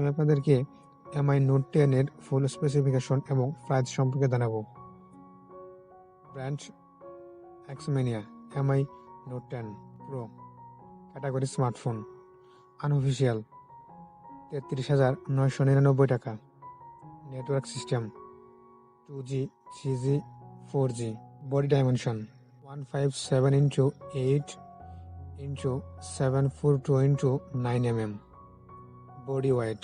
আমি আপনাদেরকে MI Note 10 এর ফুল স্পেসিফিকেশন এবং প্রাইস সম্পর্কে জানাবো। ব্র্যান্ড এক্সমেনিয়া MI Note 10 Pro, category smartphone, unofficial 33,999 টাকা, network system 2G 3G 4G, body dimension 157 x 8 x 742 x 9 mm, body weight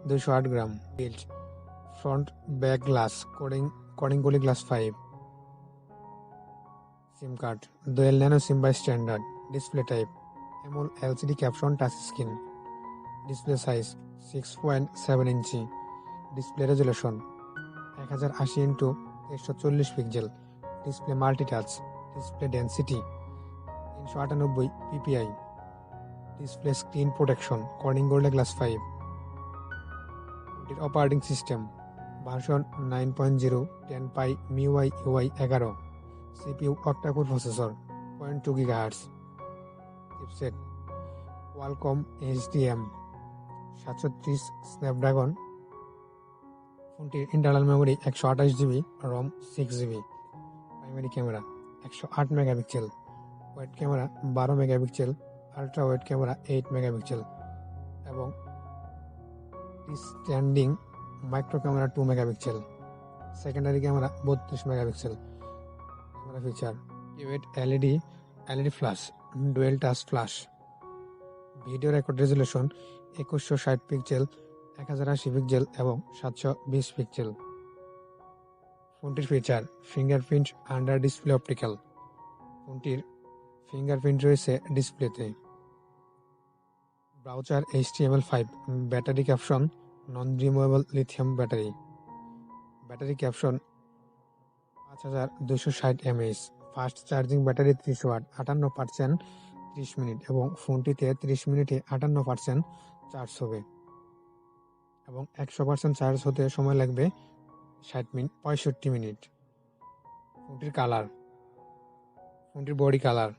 208 gram, build front back glass coding poly glass 5, SIM card dual nano SIM by standard, display type AMOLED LCD caption touch screen, display size 6.7 inch, display resolution 1080 x 140 pixel, display multitouch, display density 398 ppi, display screen protection Corning Gorilla glass 5, operating system version 9.0 10 MIUI UI 11, CPU octa-core processor 0.2 GHz, chipset Qualcomm HDM 730 Snapdragon, ফোনটির internal memory 128GB, ROM 6GB, primary camera 108 megapixel, wide camera 12 megapixel, ultra wide camera 8 megapixel এবং standing macro camera 2 megapixel, secondary camera 32 megapixel. Camera feature quad LED flash, dual touch flash, video record resolution 2160 pixel, 1080 pixel এবং 720 pixel. ফোনটির feature fingerprint under display optical, ফোনটির fingerprint রয়েছে ডিসপ্লেতে। Browser HTML5, battery caption non removable lithium battery, battery caption 5260 mAh, fast charging battery 30 watt, 58% 30 minute এবং ফোনটিতে 30 মিনিটে 58% charge হবে এবং 100% চার্জ হতে সময় লাগবে 65 মিনিট। ফোনটির কালার, ফোনটির বডি কালার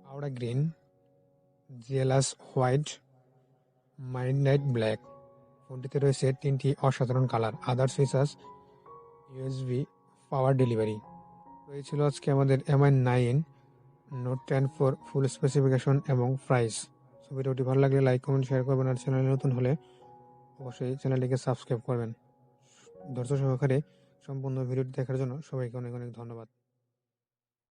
পাউডার গ্রিন, জিএলএস হোয়াইট, মাইডনাইট ব্ল্যাক। ফোনটিতে রয়েছে 3টি অসাধারণ colour. Others features USB power delivery. এই ছিল আজকে আমাদের MI Note 10 Pro full specification এবং প্রাইস। ভিডিওটি ভালো লাগলে লাইক কমেন্ট শেয়ার করবেন আর চ্যানেলে নতুন হলে অবশ্যই চ্যানেলটিকে সাবস্ক্রাইব করবেন। ধৈর্য সহকারে সম্পূর্ণ ভিডিওটি দেখার জন্য সবাইকে অনেক অনেক ধন্যবাদ।